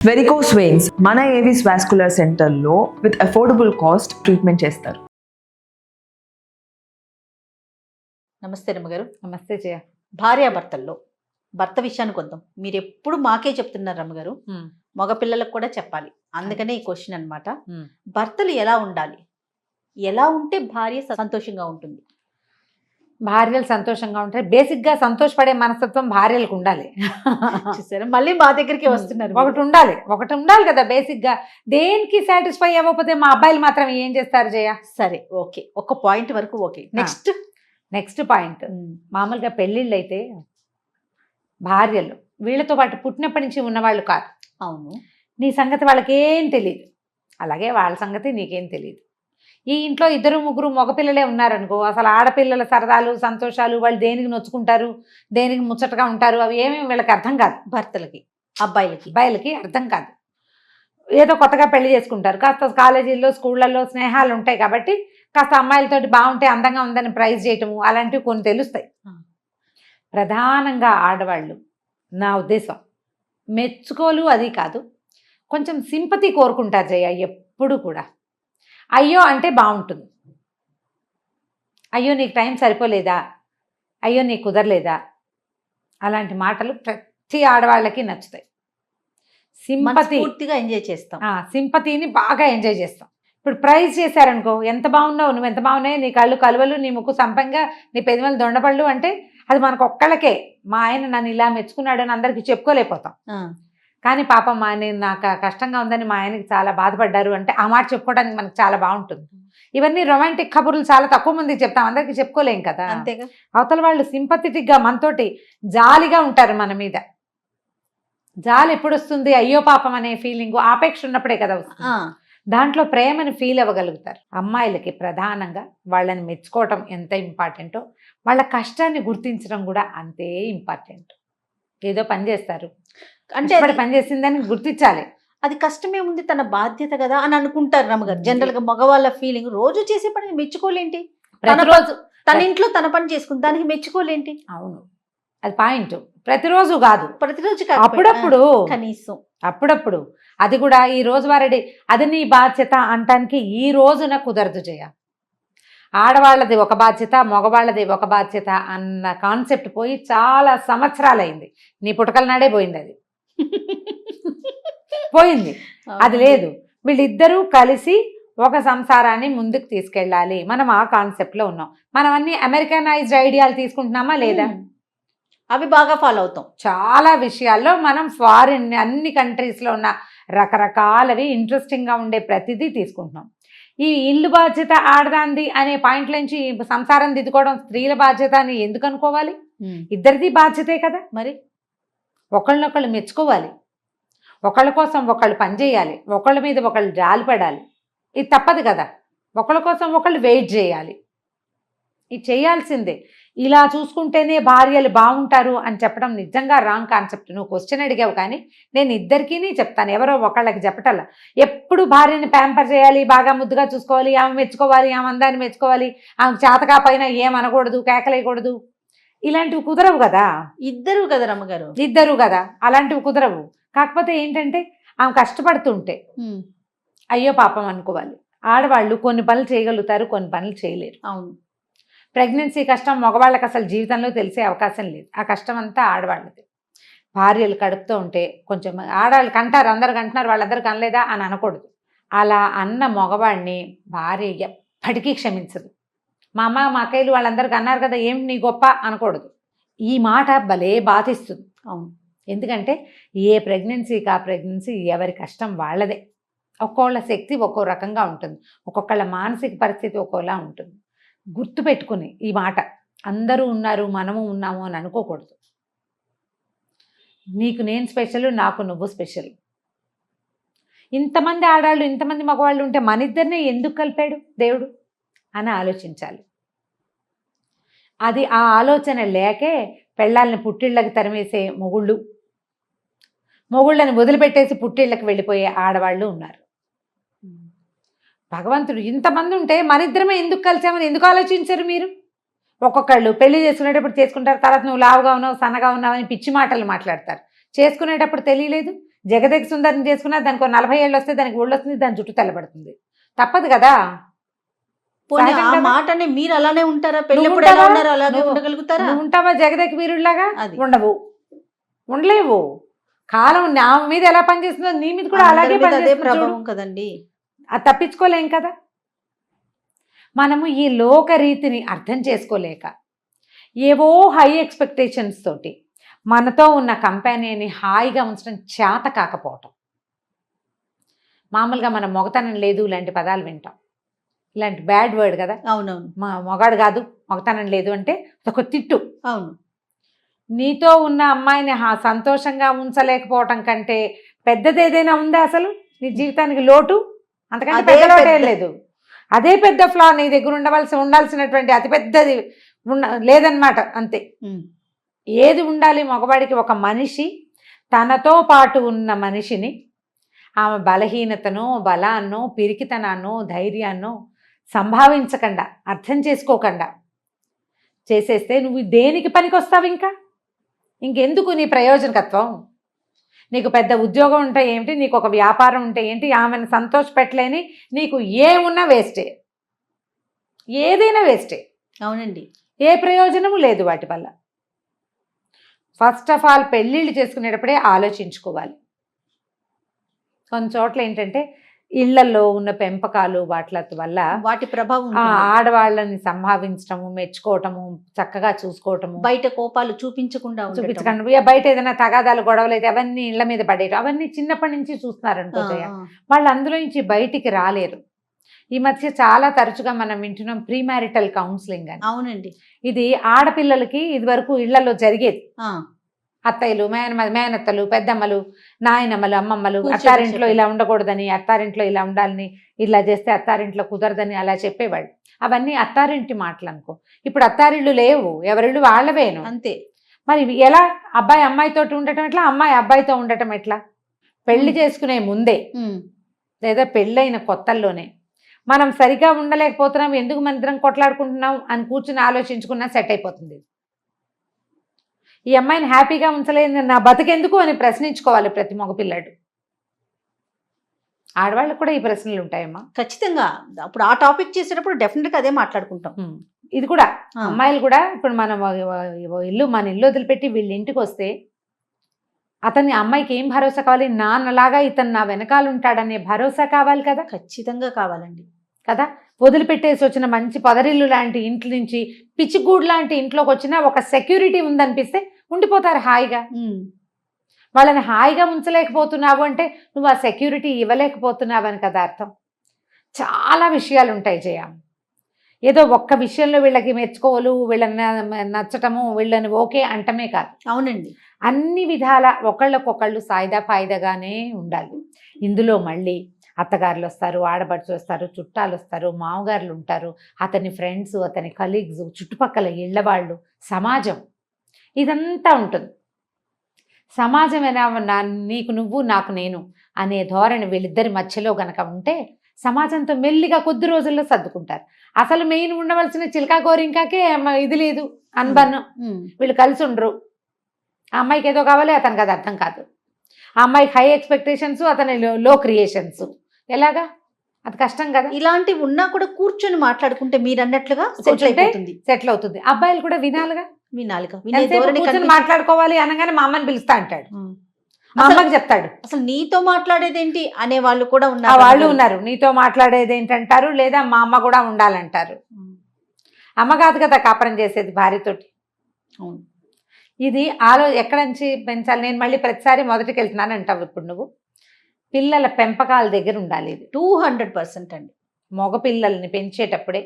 Varicose veins మన Avis vascular సెంటర్లో with affordable cost treatment చేస్తారు. నమస్తే రమ్మగారు. నమస్తే జయ. భార్యాభర్తల్లో భర్త విషయానికి వద్దాం. మీరు ఎప్పుడు మాకే చెప్తున్నారు రమ్మగారు, మగ పిల్లలకు కూడా చెప్పాలి. అందుకనే ఈ క్వశ్చన్ అన్నమాట. భర్తలు ఎలా ఉండాలి, ఎలా ఉంటే భార్య సంతోషంగా ఉంటుంది? భార్యలు సంతోషంగా ఉంటాయి. బేసిక్గా సంతోషపడే మనస్తత్వం భార్యలకు ఉండాలి. చూసారా, మళ్ళీ మా దగ్గరికి వస్తున్నారు. ఒకటి ఉండాలి కదా బేసిక్గా. దేనికి సాటిస్ఫై అవ్వకపోతే మా అబ్బాయిలు మాత్రం ఏం చేస్తారు జయ? సరే, ఓకే, ఒక పాయింట్ వరకు ఓకే. నెక్స్ట్ పాయింట్, మామూలుగా పెళ్ళిళ్ళు అయితే భార్యలు వీళ్ళతో పాటు పుట్టినప్పటి నుంచి ఉన్నవాళ్ళు కాదు. అవును, నీ సంగతి వాళ్ళకేం తెలియదు, అలాగే వాళ్ళ సంగతి నీకేం తెలియదు. ఈ ఇంట్లో ఇద్దరు ముగ్గురు మగపిల్లలే ఉన్నారనుకో, అసలు ఆడపిల్లల సరదాలు సంతోషాలు, వాళ్ళు దేనికి నొచ్చుకుంటారు, దేనికి ముచ్చటగా ఉంటారు, అవి ఏమేమి వీళ్ళకి అర్థం కాదు. భర్తలకి అబ్బాయిలకి అర్థం కాదు. ఏదో కొత్తగా పెళ్లి చేసుకుంటారు, కాస్త కాలేజీల్లో స్కూళ్ళల్లో స్నేహాలు ఉంటాయి కాబట్టి కాస్త అమ్మాయిలతోటి బాగుంటే అందంగా ఉందని ప్రైజ్ చేయటము అలాంటివి కొన్ని తెలుస్తాయి. ప్రధానంగా ఆడవాళ్ళు నా ఉద్దేశం మెచ్చుకోలు అది కాదు, కొంచెం సింపతి కోరుకుంటారు జయ ఎప్పుడు కూడా. అయ్యో అంటే బాగుంటుంది, అయ్యో నీకు టైం సరిపోలేదా, అయ్యో నీకు కుదరలేదా, అలాంటి మాటలు ప్రతి ఆడవాళ్ళకి నచ్చుతాయి. పూర్తిగా ఎంజాయ్ చేస్తాం, సింపతిని బాగా ఎంజాయ్ చేస్తాం. ఇప్పుడు ప్రైజ్ చేశారనుకో, ఎంత బాగున్నావు, నువ్వు ఎంత బాగున్నాయి, నీ కళ్ళు కలువలు, నీ ముక్కు సంపంగా, నీ పెదవులు దొండపళ్ళు అంటే అది మనకు ఒక్కళ్ళకే. మా ఆయన నన్ను ఇలా మెచ్చుకున్నాడు అని అందరికీ చెప్పుకోలేకపోతాం. కానీ పాపం నేను నాకు కష్టంగా ఉందని మా ఆయనకి చాలా బాధపడ్డారు అంటే ఆ మాట చెప్పుకోవడానికి మనకు చాలా బాగుంటుంది. ఇవన్నీ రొమాంటిక్ కబుర్లు చాలా తక్కువ మందికి చెప్తాం, అందరికీ చెప్పుకోలేం కదా. అంతేగా. అవతల వాళ్ళు సింపథెటిక్గా మనతోటి జాలిగా ఉంటారు, మన మీద జాలి ఎప్పుడు వస్తుంది? అయ్యో పాపం అనే ఫీలింగ్, ఆపేక్ష ఉన్నప్పుడే కదా వస్తుంది. దాంట్లో ప్రేమను ఫీల్ అవ్వగలుగుతారు. అమ్మాయిలకి ప్రధానంగా వాళ్ళని మెచ్చుకోవటం ఎంత ఇంపార్టెంటో వాళ్ళ కష్టాన్ని గుర్తించడం కూడా అంతే ఇంపార్టెంట్. ఏదో పని చేస్తారు అంటే పని చేసిందని గుర్తించాలి. అది కష్టమే ఉంది, తన బాధ్యత కదా అని అనుకుంటారు రమ్మగారు. జనరల్ గా మగవాళ్ళ ఫీలింగ్, రోజు చేసే పని మెచ్చుకోలేంటి, ప్రతిరోజు తన ఇంట్లో తన పని చేసుకుని దానికి మెచ్చుకోలేంటి? అవును, అది పాయింట్. ప్రతిరోజు కాదు, ప్రతిరోజు అప్పుడప్పుడు, కనీసం అప్పుడప్పుడు. అది కూడా ఈ రోజువారీ అది నీ బాధ్యత అంటానికి ఈ రోజున కుదరదు జయ. ఆడవాళ్ళది ఒక బాధ్యత, మగవాళ్ళది ఒక బాధ్యత అన్న కాన్సెప్ట్ పోయి చాలా సంవత్సరాలైంది. నీ పుటకల నాడే పోయింది, అది పోయింది. అది లేదు. వీళ్ళిద్దరూ కలిసి ఒక సంసారాన్ని ముందుకు తీసుకెళ్ళాలి. మనం ఆ కాన్సెప్ట్లో ఉన్నాం. మనం అన్ని అమెరికనైజ్డ్ ఐడియాలు తీసుకుంటున్నామా లేదా? అవి బాగా ఫాలో అవుతాం. చాలా విషయాల్లో మనం ఫారిన్ అన్ని కంట్రీస్లో ఉన్న రకరకాలవి ఇంట్రెస్టింగ్గా ఉండే ప్రతిదీ తీసుకుంటున్నాం. ఈ ఇల్లు బాధ్యత ఆడదాంది అనే పాయింట్ నుంచి సంసారం దిద్దుకోవడం స్త్రీల బాధ్యత అని ఎందుకు అనుకోవాలి? ఇద్దరిది బాధ్యతే కదా. మరి ఒకళ్ళనొకళ్ళు మెచ్చుకోవాలి, ఒకళ్ళ కోసం ఒకళ్ళు పనిచేయాలి, ఒకళ్ళ మీద ఒకళ్ళు జాలిపడాలి. ఇది తప్పదు కదా. ఒకళ్ళ కోసం ఒకళ్ళు వెయిట్ చేయాలి, ఇది చేయాల్సిందే. ఇలా చూసుకుంటేనే భార్యలు బాగుంటారు అని చెప్పడం నిజంగా రాంగ్ కాన్సెప్ట్. నువ్వు క్వశ్చన్ అడిగావు కానీ నేను ఇద్దరికీ చెప్తాను, ఎవరో ఒకళ్ళకి చెప్పటల్లా. ఎప్పుడు భార్యని ప్యాంపర్ చేయాలి, బాగా ముద్దుగా చూసుకోవాలి, ఆమె మెచ్చుకోవాలి, ఆమె అందాన్ని మెచ్చుకోవాలి, ఆమె చేతకా పైన ఏమనకూడదు, కేకలేయకూడదు, ఇలాంటివి కుదరవు కదా. ఇద్దరు కదా రమ్మగారు, ఇద్దరు కదా, అలాంటివి కుదరవు. కాకపోతే ఏంటంటే ఆమె కష్టపడుతుంటే అయ్యో పాపం అనుకోవాలి. ఆడవాళ్ళు కొన్ని పనులు చేయగలుగుతారు, కొన్ని పనులు చేయలేరు. అవును, ప్రెగ్నెన్సీ కష్టం మగవాళ్ళకి అసలు జీవితంలో తెలిసే అవకాశం లేదు. ఆ కష్టం అంతా ఆడవాళ్ళది. భార్యలు కడుపుతూ ఉంటే కొంచెం ఆడవాళ్ళు కంటారు, అందరు కంటున్నారు, వాళ్ళందరూ కనలేదా అని అనకూడదు. అలా అన్న మగవాడిని భార్య ఎప్పటికీ క్షమించదు. మా అమ్మ మా అక్కయ్యలు వాళ్ళందరికీ అన్నారు కదా, ఏం నీ గొప్ప అనకూడదు. ఈ మాట భలే బాధిస్తుంది. అవును, ఎందుకంటే ఏ ప్రెగ్నెన్సీకి ఆ ప్రెగ్నెన్సీ ఎవరి కష్టం వాళ్ళదే. ఒక్కోళ్ళ శక్తి ఒక్కో రకంగా ఉంటుంది, ఒక్కొక్కళ్ళ మానసిక పరిస్థితి ఒక్కోలా ఉంటుంది. గుర్తుపెట్టుకుని ఈ మాట, అందరూ ఉన్నారు మనము ఉన్నాము అని అనుకోకూడదు. నీకు నేను స్పెషల్, నాకు నువ్వు స్పెషల్. ఇంతమంది ఆడాళ్ళు ఇంతమంది మగవాళ్ళు ఉంటే మన ఇద్దరినే ఎందుకు కలిపాడు దేవుడు అని ఆలోచించాలి. అది ఆ ఆలోచన లేకే పెళ్ళాలని పుట్టిళ్ళకి తరిమేసే మొగుళ్ళని వదిలిపెట్టేసి పుట్టిళ్ళకి వెళ్ళిపోయే ఆడవాళ్ళు ఉన్నారు. భగవంతుడు ఇంతమంది ఉంటే మన ఇద్దరమే ఎందుకు కలిసామని ఎందుకు ఆలోచించరు మీరు? ఒక్కొక్కళ్ళు పెళ్లి చేసుకునేటప్పుడు చేసుకుంటారు, తర్వాత నువ్వు లావుగా ఉన్నావు, సన్నగా ఉన్నావు అని పిచ్చి మాటలు మాట్లాడతారు. చేసుకునేటప్పుడు తెలియలేదు, జగదేక సుందరిని చేసుకున్నా దానికి 40 ఏళ్ళు వస్తే దానికి ఒళ్ళు వస్తుంది, దాని జుట్టు తెల్లబడుతుంది. తప్పదు కదా. పోనీ సహజం ఆ కదా. మాటనే మీరు అలానే ఉంటారా? పెళ్ళప్పుడు ఉంటావా? ఎలా ఉన్నారో అలాగే నువ్వు- ఉండగలుగుతారా? నువ్వు ఉంటావా జగదేక వీరుడిలాగా? అది. ఉండవు, ఉండలేవు. కాలం నా మీద ఎలా పనిచేస్తుందో నీ మీద కూడా అలాగే అందరి మీద అదే పనిచేస్తుంది చూడు. ప్రభావం కదండి. అది తప్పించుకోలేం కదా. మనము ఈ లోక రీతిని అర్థం చేసుకోలేక ఏవో హై ఎక్స్పెక్టేషన్స్ తోటి మనతో ఉన్న కంపెనీని హాయిగా ఉంచడం చేత కాకపోవటం. మామూలుగా మనం మొగతనం లేదు ఇలాంటి పదాలు వింటాం, ఇలాంటి బ్యాడ్ వర్డ్ కదా. అవునవును. మా మొగాడు కాదు మొగతనం లేదు అంటే ఒక తిట్టు. అవును. నీతో ఉన్న అమ్మాయిని సంతోషంగా ఉంచలేకపోవటం కంటే పెద్దది ఏదైనా ఉందా అసలు నీ జీవితానికి లోటు? అంతకంటే అదే పెద్ద లోటు ఏం పెద్ద- లేదు. అదే పెద్ద ఫ్లా నీ దగ్గర ఉండాల్సినటువంటి అతి పెద్దది లేదన్నమాట. అంతే. ఉమ్. ఏది ఉండాలి మగవాడికి? ఒక మనిషి తనతో పాటు ఉన్న మనిషిని ఆమె బలహీనతను, బలాన్నో, పిరికితనాన్నో, ధైర్యాన్నో సంభావించకుండా, అర్థం చేసుకోకుండా చేసేస్తే నువ్వు దేనికి పనికొస్తావు? ఇంకెందుకు నీ ప్రయోజనకత్వం? నీకు పెద్ద ఉద్యోగం ఉంటే ఏమిటి, నీకు ఒక వ్యాపారం ఉంటే ఏంటి, ఆమెను సంతోషపెట్టలేని నీకు ఏమున్నా వేస్టే, ఏదైనా వేస్టే. అవునండి. ఏ ప్రయోజనము లేదు వాటి వల్ల. ఫస్ట్ ఆఫ్ ఆల్ పెళ్ళిళ్ళు చేసుకునేటప్పుడే ఆలోచించుకోవాలి. కొన్ని చోట్ల ఏంటంటే ఇళ్లలో ఉన్న పెంపకాలు వాటి వల్ల వాటి ప్రభావం ఆ ఉంటుంది. ఆడవాళ్ళని సంభావించటము, మెచ్చుకోవటము, చక్కగా చూసుకోవటము, బయట కోపాలు చూపించకుండా ఉండటం. చూపించకండి. బయట ఏదైనా తగాదాలు గొడవలు అయితే అవన్నీ ఇళ్ల మీద పడేయటం, అవన్నీ చిన్నప్పటి నుంచి చూస్తున్నారనుకో జయ, వాళ్ళు అందులో నుంచి బయటికి రాలేరు. ఈ మధ్య చాలా తరచుగా మనం వింటున్నాం ప్రీ మ్యారిటల్ కౌన్సిలింగ్ అని. అవునండి. ఇది ఆడపిల్లలకి ఇది వరకు ఇళ్లలో జరిగేది. ఆ, అత్తయ్యలు, మేనత్తలు, పెద్దమ్మలు, నాయనమ్మలు, అమ్మమ్మలు కూర్చొని అత్తారింట్లో చెప్పేది. ఇలా ఉండకూడదని, అత్తారింట్లో ఇలా ఉండాలని, ఇలా చేస్తే అత్తారింట్లో కుదరదని అలా చెప్పేవాళ్ళు. అవన్నీ అత్తారింటి మాటలు అనుకో. ఇప్పుడు అత్తారిళ్ళు లేవు, ఎవరిళ్ళు వాళ్ళవేను. అంతే. మరి ఇవి ఎలా? అబ్బాయి అమ్మాయితోటి ఉండటం ఎట్లా, అమ్మాయి అబ్బాయితో ఉండటం ఎట్లా? పెళ్లి చేసుకునే ముందే లేదా పెళ్ళైన కొత్తల్లోనే మనం సరిగా ఉండలేకపోతున్నాం, ఎందుకు మన ఇద్దరం కొట్లాడుకుంటున్నాం అని కూర్చుని ఆలోచించుకున్నా సెట్ అయిపోతుంది. ఈ అమ్మాయిని హ్యాపీగా ఉంచలేదు, నా బతికెందుకు అని ప్రశ్నించుకోవాలి ప్రతి మగపిల్లాడు. ఆడవాళ్ళకు కూడా ఈ ప్రశ్నలు ఉంటాయమ్మా. ఖచ్చితంగా. అప్పుడు ఆ టాపిక్ చేసేటప్పుడు డెఫినెట్ గా అదే మాట్లాడుకుంటాం. ఇది కూడా ఆ. అమ్మాయిలు కూడా ఇప్పుడు మనం మన ఇల్లు వదిలిపెట్టి వీళ్ళ ఇంటికి వస్తే అతన్ని అమ్మాయికి ఏం భరోసా కావాలి? నాన్నలాగా ఇతను నా వెనకాల ఉంటాడనే భరోసా కావాలి కదా. ఖచ్చితంగా కావాలండి. కదా, వదిలిపెట్టేసి వచ్చిన మంచి పొదరిల్లు లాంటి ఇంటి నుంచి పిచ్చిగూడు లాంటి ఇంట్లోకి వచ్చినా ఒక సెక్యూరిటీ ఉందనిపిస్తే ఉండిపోతారు హాయిగా. వాళ్ళని హాయిగా ఉంచలేకపోతున్నావు అంటే నువ్వు ఆ సెక్యూరిటీ ఇవ్వలేకపోతున్నావు అని కదా అర్థం. చాలా విషయాలు ఉంటాయి జయ. ఏదో ఒక్క విషయంలో వీళ్ళకి మెచ్చుకోలు, వీళ్ళని నచ్చటము, వీళ్ళని ఓకే అంటమే కాదు. అవునండి. అన్ని విధాల ఒకళ్ళకొకళ్ళు సాయిదా ఫాయిదాగానే ఉండాలి. ఇందులో మళ్ళీ అత్తగారులు వస్తారు, ఆడపడుచు వస్తారు, చుట్టాలు వస్తారు, మామగారులు ఉంటారు, అతని ఫ్రెండ్స్, అతని కలీగ్స్, చుట్టుపక్కల ఇళ్ళవాళ్ళు, సమాజం, ఇదంతా ఉంటుంది. సమాజం ఎలా నీకు నువ్వు నాకు నేను అనే ధోరణి వీళ్ళిద్దరి మధ్యలో గనక ఉంటే సమాజంతో మెల్లిగా కొద్ది రోజుల్లో సర్దుకుంటారు. అసలు మెయిన్ ఉండవలసిన చిలకా గోరింకాకే ఇది లేదు, అన్బన్నం. వీళ్ళు కలిసి ఉండరు. ఆ అమ్మాయికి ఏదో కావాలి, అతనికి అది అర్థం కాదు. ఆ అమ్మాయికి హై ఎక్స్పెక్టేషన్స్, అతని లో క్రియేషన్స్. ఎలాగా? అది కష్టం కదా. ఇలాంటివి ఉన్నా కూడా కూర్చొని మాట్లాడుకుంటే మీరు అన్నట్లుగా సెటిల్ అవుతుంది. అబ్బాయిలు కూడా వినాలిగా. వినాలిగా. కూర్చొని మాట్లాడుకోవాలి అనగానే మా అమ్మని పిలుస్తా అంటాడు, మా అమ్మకి చెప్తాడు. అసలు నీతో మాట్లాడేదేంటి అనే వాళ్ళు కూడా వాళ్ళు ఉన్నారు. నీతో మాట్లాడేది ఏంటంటారు, లేదా మా అమ్మ కూడా ఉండాలంటారు. అమ్మ కాదు కదా కాపురం చేసేది భార్యతోటి. ఇది ఎక్కడి నుంచి పెంచాలి? నేను మళ్ళీ ప్రతిసారి మొదటికి వెళ్తున్నాను అంటావు. ఇప్పుడు నువ్వు పిల్లల పెంపకాల దగ్గర ఉండాలి. ఇది 200% అండి. మగపిల్లల్ని పెంచేటప్పుడే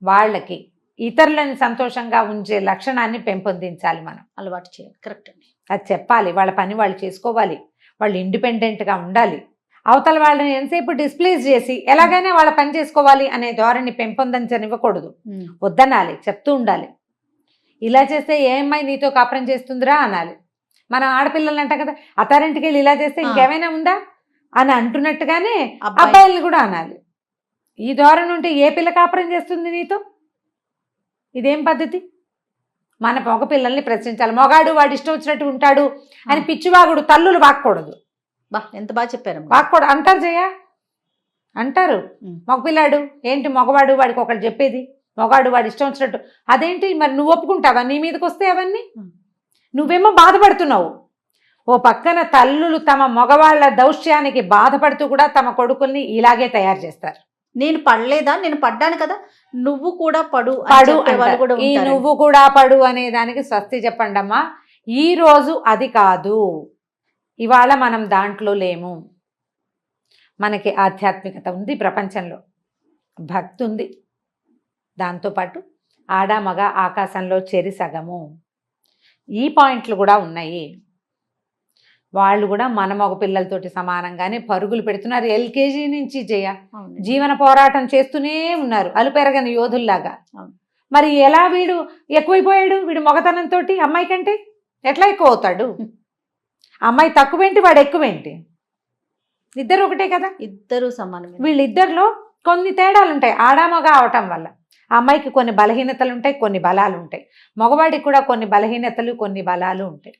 వాళ్ళకి ఇతరులని సంతోషంగా ఉంచే లక్షణాన్ని పెంపొందించాలి, మనం అలవాటు చేయాలి. కరెక్ట్ అండి. అది చెప్పాలి. వాళ్ళ పని వాళ్ళు చేసుకోవాలి, వాళ్ళు ఇండిపెండెంట్గా ఉండాలి. అవతల వాళ్ళని ఎంతసేపు డిస్ప్లేస్ చేసి ఎలాగైనా వాళ్ళ పని చేసుకోవాలి అనే ధోరణి పెంపొందించనివ్వకూడదు. వద్దనాలి, చెప్తూ ఉండాలి. ఇలా చేస్తే ఏ అమ్మాయి నీతో కాపురం చేస్తుందిరా అనాలి. మనం ఆడపిల్లలు అంటాం కదా, అత్తారింటికి వెళ్ళి ఇలా చేస్తే ఇంకేమైనా ఉందా అని అంటున్నట్టుగానే అబ్బాయిల్ని కూడా అనాలి. ఈ ధోరణి ఉంటే ఏ పిల్ల కాపురం చేస్తుంది నీతో? ఇదేం పద్ధతి? మన మగ పిల్లల్ని ప్రశ్నించాలి. మొగాడు వాడు ఇష్టం వచ్చినట్టు ఉంటాడు అని పిచ్చివాగుడు తల్లులు వాక్కూడదు. బా ఎంత బాగా చెప్పారు మాకు కూడా అంటారు జయ, అంటారు. మగపిల్లాడు ఏంటి మగవాడు, వాడికి ఒకటి చెప్పేది, మగాడు వాడు ఇష్టం వచ్చినట్టు. అదేంటి మరి నువ్వు ఒప్పుకుంటావా నీ మీదకి వస్తే అవన్నీ? నువ్వేమో బాధపడుతున్నావు. ఓ పక్కన తల్లులు తమ మగవాళ్ళ దౌష్యానికి బాధపడుతూ కూడా తమ కొడుకుల్ని ఇలాగే తయారు చేస్తారు. నేను పడలేదా, నేను పడ్డాను కదా, నువ్వు కూడా పడు పడు వాళ్ళు కూడా ఈ ఉంటారు. నువ్వు కూడా పడు అనే దానికి స్వస్తి చెప్పండి అమ్మా. ఈ రోజు అది కాదు, ఇవాళ మనం దాంట్లో లేము. మనకి ఆధ్యాత్మికత ఉంది, ప్రపంచంలో భక్తి ఉంది, దాంతోపాటు ఆడ మగ ఆకాశంలో చెరి సగము, ఈ పాయింట్లు కూడా ఉన్నాయి. వాళ్ళు కూడా మన మగ పిల్లలతోటి సమానంగానే పరుగులు పెడుతున్నారు. ఎల్కేజీ నుంచి జయ అవును. జీవన పోరాటం చేస్తూనే ఉన్నారు, అలుపెరగని యోధుల్లాగా. అవును. మరి ఎలా వీడు ఎక్కువైపోయాడు? వీడు మగతనంతో అమ్మాయి కంటే ఎట్లా ఎక్కువ అవుతాడు? అమ్మాయి తక్కువేంటి, వాడు ఎక్కువేంటి? ఇద్దరు ఒకటే కదా, ఇద్దరు సమానమే. వీళ్ళిద్దరిలో కొన్ని తేడాలు ఉంటాయి ఆడా మగ అవటం వల్ల. ఆ అమ్మాయికి కొన్ని బలహీనతలు ఉంటాయి, కొన్ని బలాలు ఉంటాయి. మగవాడికి కూడా కొన్ని బలహీనతలు, కొన్ని బలాలు ఉంటాయి.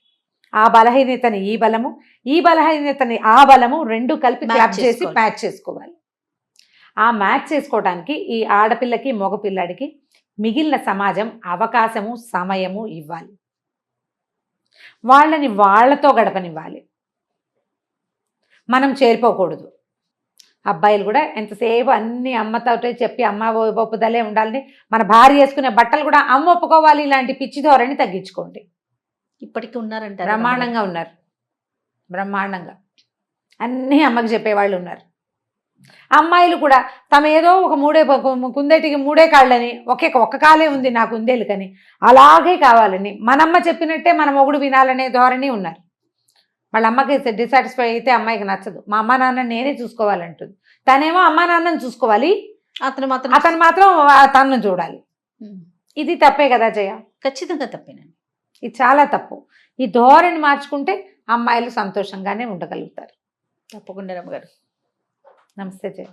ఆ బలహీనతని ఈ బలము, ఈ బలహీనతని ఆ బలము రెండు కలిపి క్లబ్ చేసి మ్యాచ్ చేసుకోవాలి. ఆ మ్యాచ్ చేసుకోవడానికి ఈ ఆడపిల్లకి మగపిల్లాడికి మిగిలిన సమాజం అవకాశము సమయము ఇవ్వాలి, వాళ్ళని వాళ్ళతో గడపనివ్వాలి. మనం చేరిపోకూడదు. అబ్బాయిలు కూడా ఎంతసేపు అన్ని అమ్మతో చెప్పి అమ్మ ఒప్పుదలే ఉండాలని, మన భార్య వేసుకునే బట్టలు కూడా అమ్మ ఒప్పుకోవాలి, ఇలాంటి పిచ్చి ధోరణి తగ్గించుకోండి. ఇప్పటికీ ఉన్నారంటారు. బ్రహ్మాండంగా ఉన్నారు, బ్రహ్మాండంగా అన్నీ అమ్మకి చెప్పేవాళ్ళు ఉన్నారు. అమ్మాయిలు కూడా తమ ఏదో ఒక కుందేటికి మూడే కాళ్ళని, ఒక్క కాలే ఉంది నాకు కుందేలు కని అలాగే కావాలని, మనమ్మ చెప్పినట్టే మన మొగుడు వినాలనే ధోరణి ఉన్నారు. వాళ్ళ అమ్మకి డిసాటిస్ఫై అయితే అమ్మాయికి నచ్చదు. మా అమ్మ నాన్న నేనే చూసుకోవాలంటుంది. తనేమో అమ్మా నాన్నని చూసుకోవాలి, అతను మాత్రం తనను చూడాలి. ఇది తప్పే కదా జయ? ఖచ్చితంగా తప్పేనండి, ఇది చాలా తప్పు. ఈ ధోరణి మార్చుకుంటే అమ్మాయిలు సంతోషంగానే ఉండగలుగుతారు. తప్పకుండా రమ్మగారు. నమస్తే జయ.